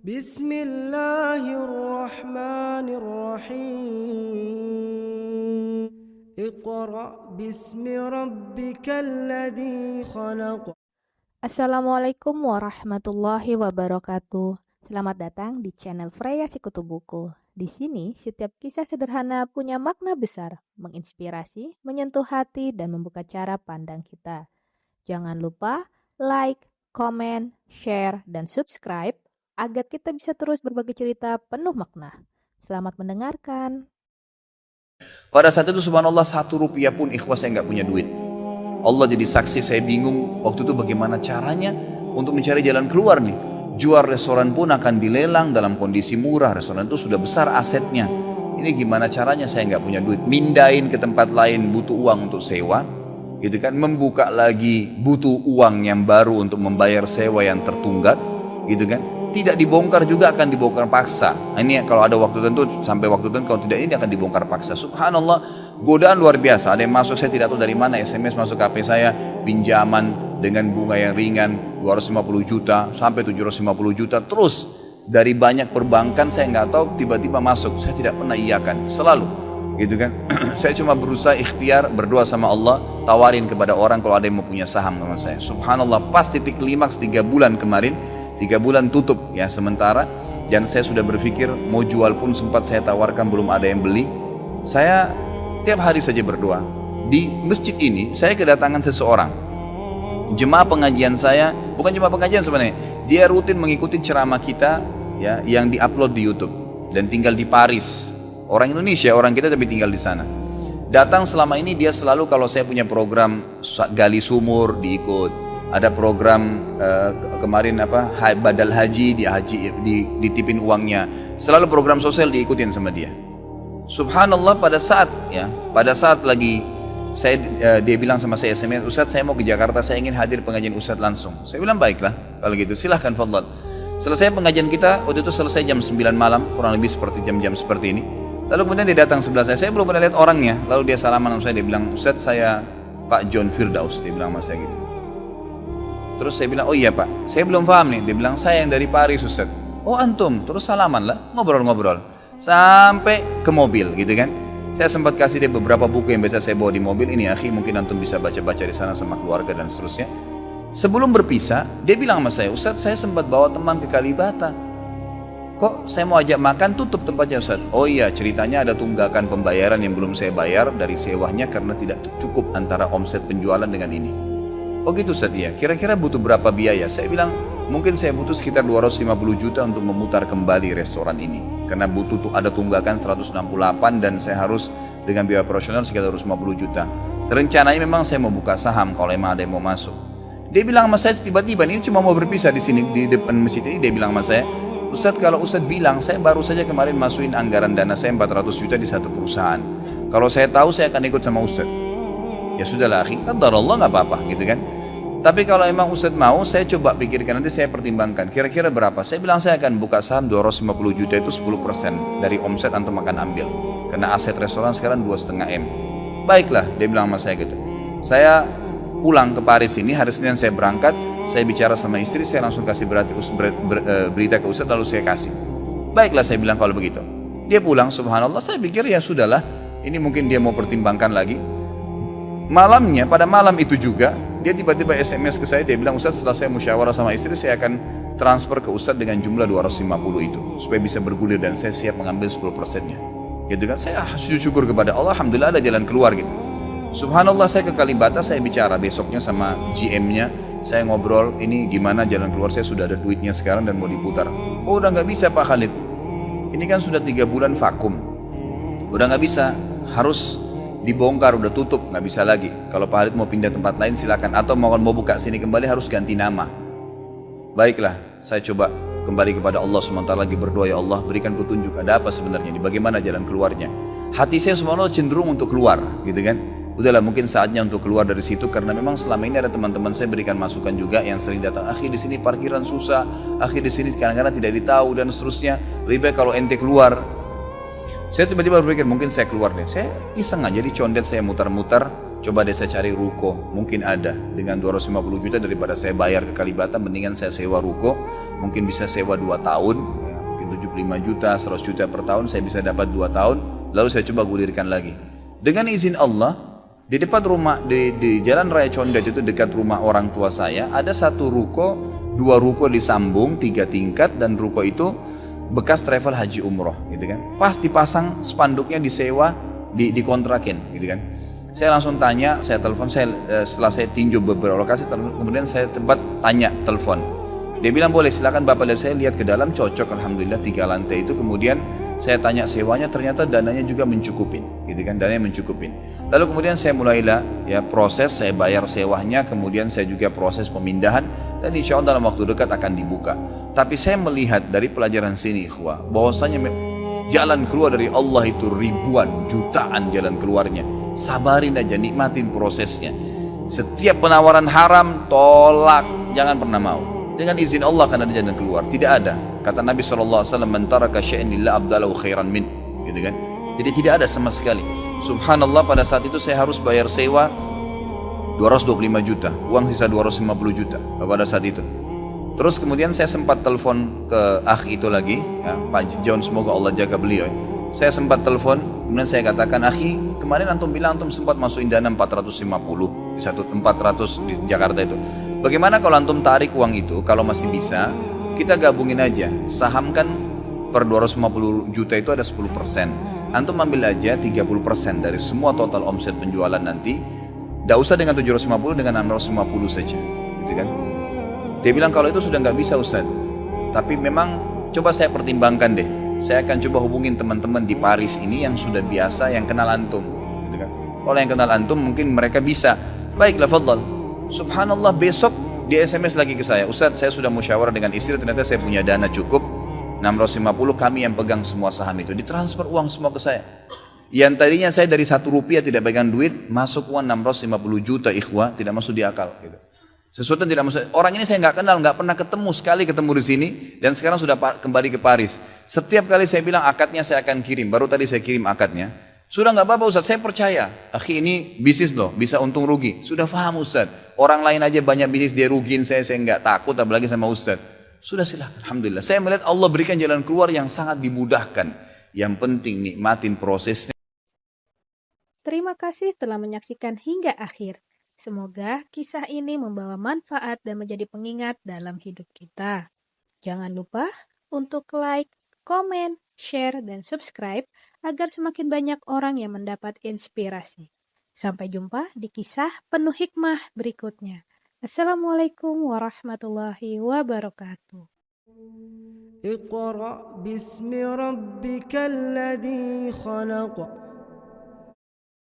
Bismillahirrahmanirrahim. Iqra bismi rabbikal ladzi khalaq. Assalamualaikum warahmatullahi wabarakatuh. Selamat datang di channel Freya Sikutu Buku. Di sini, setiap kisah sederhana punya makna besar, menginspirasi, menyentuh hati, dan membuka cara pandang kita. Jangan lupa like, komen, share, dan subscribe agar kita bisa terus berbagi cerita penuh makna. Selamat mendengarkan. Pada saat itu subhanallah 1 rupiah pun ikhwah saya nggak punya duit. Allah jadi saksi, saya bingung waktu itu bagaimana caranya untuk mencari jalan keluar nih. Jual restoran pun akan dilelang dalam kondisi murah, restoran itu sudah besar asetnya. Ini gimana caranya, saya nggak punya duit. Mindahin ke tempat lain butuh uang untuk sewa, gitu kan. Membuka lagi butuh uang yang baru untuk membayar sewa yang tertunggak, gitu kan. Tidak dibongkar juga akan dibongkar paksa. Ini kalau ada waktu tentu, sampai waktu tentu, kalau tidak ini akan dibongkar paksa. Subhanallah, godaan luar biasa. Ada yang masuk, saya tidak tahu dari mana, SMS masuk ke HP saya, pinjaman dengan bunga yang ringan 250 juta sampai 750 juta terus dari banyak perbankan. Saya nggak tahu, tiba-tiba masuk, saya tidak pernah iyakan, selalu gitu kan. Saya cuma berusaha ikhtiar, berdoa sama Allah, tawarin kepada orang kalau ada yang mau punya saham sama saya. Subhanallah, pas titik klimaks 3 bulan kemarin, 3 bulan tutup ya sementara, dan saya sudah berpikir mau jual pun sempat saya tawarkan, belum ada yang beli. Saya tiap hari saja berdoa. Di masjid ini saya kedatangan seseorang, jemaah pengajian saya, bukan jemaah pengajian sebenarnya, dia rutin mengikuti ceramah kita ya yang diupload di YouTube, dan tinggal di Paris. Orang Indonesia, orang kita tapi tinggal di sana. Datang selama ini dia selalu kalau saya punya program gali sumur diikut. Ada program kemarin badal haji, ditipin uangnya. Selalu program sosial diikutin sama dia. Subhanallah, pada saat lagi dia bilang sama saya SMS, Ustadz saya mau ke Jakarta, saya ingin hadir pengajian Ustadz langsung. Saya bilang baiklah kalau gitu, silahkan fadhal. Selesai pengajian kita, waktu itu selesai jam 9 malam, kurang lebih seperti jam-jam seperti ini. Lalu kemudian dia datang sebelah saya belum pernah lihat orangnya. Lalu dia salaman sama saya, dia bilang, Ustadz saya Pak John Firdaus, dia bilang sama saya gitu. Terus saya bilang, oh iya Pak, saya belum paham nih. Dia bilang, saya yang dari Paris Ustaz. Oh antum, terus salaman lah, ngobrol-ngobrol sampai ke mobil gitu kan. Saya sempat kasih dia beberapa buku yang biasa saya bawa di mobil. Ini akhi, mungkin antum bisa baca-baca di sana sama keluarga dan seterusnya. Sebelum berpisah, dia bilang sama saya, Ustaz saya sempat bawa teman ke Kalibata. Kok saya mau ajak makan, tutup tempatnya Ustaz. Oh iya, ceritanya ada tunggakan pembayaran yang belum saya bayar dari sewanya karena tidak cukup antara omset penjualan dengan ini. Oh gitu Ustaz, ya. Kira-kira butuh berapa biaya? Saya bilang, mungkin saya butuh sekitar 250 juta untuk memutar kembali restoran ini. Karena butuh ada tunggakan 168 dan saya harus dengan biaya operasional sekitar 250 juta. Rencananya memang saya mau buka saham kalau memang ada yang mau masuk. Dia bilang sama saya tiba-tiba, ini cuma mau berpisah di sini di depan masjid ini, dia bilang sama saya, Ustaz kalau Ustaz bilang, saya baru saja kemarin masukin anggaran dana saya 400 juta di satu perusahaan. Kalau saya tahu saya akan ikut sama Ustaz. Ya sudahlah akhi, qadarullah nggak apa-apa gitu kan. Tapi kalau emang Ustadz mau, saya coba pikirkan, nanti saya pertimbangkan kira-kira berapa. Saya bilang saya akan buka saham 250 juta, itu 10% dari omset antum akan ambil, karena aset restoran sekarang 2,5 M. Baiklah, dia bilang sama saya gitu. Saya pulang ke Paris ini, hari Senin saya berangkat, saya bicara sama istri, saya langsung kasih berita ke Ustadz, lalu saya kasih. Baiklah, saya bilang kalau begitu. Dia pulang, subhanallah, saya pikir ya sudahlah, ini mungkin dia mau pertimbangkan lagi. Malamnya, pada malam itu juga, dia tiba-tiba SMS ke saya, dia bilang, Ustadz setelah saya musyawarah sama istri, saya akan transfer ke Ustadz dengan jumlah 250 itu, supaya bisa bergulir dan saya siap mengambil 10%-nya. Gitu kan, saya sujud syukur kepada Allah, alhamdulillah ada jalan keluar gitu. Subhanallah, saya ke Kalibata, saya bicara besoknya sama GM-nya, saya ngobrol, ini gimana jalan keluar, saya sudah ada duitnya sekarang dan mau diputar. Oh udah nggak bisa Pak Khalid, ini kan sudah 3 bulan vakum, udah nggak bisa, harus dibongkar, udah tutup, nggak bisa lagi. Kalau Pak Khalid mau pindah tempat lain silakan, atau mau buka sini kembali harus ganti nama. Baiklah, saya coba kembali kepada Allah SWT lagi berdoa, ya Allah berikan petunjuk, ada apa sebenarnya ini, bagaimana jalan keluarnya. Hati saya subhanallah cenderung untuk keluar gitu kan. Udahlah mungkin saatnya untuk keluar dari situ, karena memang selama ini ada teman-teman saya berikan masukan juga yang sering datang, akhi di sini parkiran susah, akhi di sini kadang-kadang tidak ditahu dan seterusnya, lebih baik kalau ente keluar. Saya tiba-tiba berpikir mungkin saya keluar deh. Saya iseng aja di condet, saya mutar-mutar, coba deh saya cari ruko, mungkin ada dengan 250 juta daripada saya bayar ke Kalibata, mendingan saya sewa ruko, mungkin bisa sewa 2 tahun 25 juta, 100 juta per tahun, saya bisa dapat 2 tahun, lalu saya coba gulirkan lagi. Dengan izin Allah, di depan rumah, di Jalan Raya Condet itu dekat rumah orang tua saya, ada satu ruko, 2 ruko disambung, 3 tingkat, dan ruko itu bekas travel haji umroh, gitu kan. Pas dipasang spanduknya disewa, dikontrakin, gitu kan. Saya langsung tanya, saya telepon, setelah saya tinjau beberapa lokasi, kemudian saya telepon. Dia bilang boleh, silakan Bapak lihat. Saya lihat ke dalam, cocok, alhamdulillah 3 lantai itu. Kemudian saya tanya sewanya, ternyata dananya juga mencukupin, gitu kan, dananya mencukupin. Lalu kemudian saya mulailah ya proses, saya bayar sewanya, kemudian saya juga proses pemindahan, dan insya Allah dalam waktu dekat akan dibuka. Tapi saya melihat dari pelajaran sini, ikhwah, bahwasanya jalan keluar dari Allah itu ribuan, jutaan jalan keluarnya. Sabarin aja, nikmatin prosesnya. Setiap penawaran haram, tolak, jangan pernah mau. Dengan izin Allah akan ada jalan keluar. Tidak ada. Kata Nabi SAW, "Man taraka syai'an lillah abdalahu khairan min." Gitu kan? Jadi tidak ada sama sekali. Subhanallah, pada saat itu saya harus bayar sewa 225 juta, uang sisa 250 juta pada saat itu. Terus kemudian saya sempat telepon ke akh itu lagi, ya, Pak John, semoga Allah jaga beliau. Saya sempat telepon, kemudian saya katakan, akhi, kemarin antum bilang antum sempat masukin dana 450 di 400 di Jakarta itu. Bagaimana kalau antum tarik uang itu, kalau masih bisa, kita gabungin aja, saham kan per 250 juta itu ada 10%. Antum ambil aja 30% dari semua total omset penjualan nanti, tidak usah dengan 750, dengan 650 saja, gitu kan? Dia bilang kalau itu sudah nggak bisa Ustaz, tapi memang coba saya pertimbangkan deh. Saya akan coba hubungin teman-teman di Paris ini yang sudah biasa, yang kenal antum, gitu kan? Kalau yang kenal antum mungkin mereka bisa. Baiklah, fadhal. Subhanallah, besok dia SMS lagi ke saya, Ustaz, saya sudah musyawarah dengan istri, ternyata saya punya dana cukup 650, kami yang pegang semua saham itu. Ditransfer uang semua ke saya. Yang tadinya saya dari 1 rupiah tidak pegang duit, masuk uang 650 juta, ikhwah, tidak masuk di akal, gitu. Sesuatu yang tidak masuk. Orang ini saya nggak kenal, nggak pernah ketemu, sekali ketemu di sini, dan sekarang sudah kembali ke Paris. Setiap kali saya bilang akadnya saya akan kirim, baru tadi saya kirim akadnya. Sudah nggak apa-apa Ustaz, saya percaya. Akhi, ini bisnis loh, bisa untung rugi. Sudah paham Ustaz. Orang lain aja banyak bisnis dia rugiin saya nggak takut, apalagi sama Ustaz. Sudah silakan, alhamdulillah. Saya melihat Allah berikan jalan keluar yang sangat dimudahkan. Yang penting nikmatin prosesnya. Terima kasih telah menyaksikan hingga akhir. Semoga kisah ini membawa manfaat dan menjadi pengingat dalam hidup kita. Jangan lupa untuk like, komen, share, dan subscribe agar semakin banyak orang yang mendapat inspirasi. Sampai jumpa di kisah penuh hikmah berikutnya. Assalamualaikum warahmatullahi wabarakatuh. اقرأ باسم ربك الذي خلق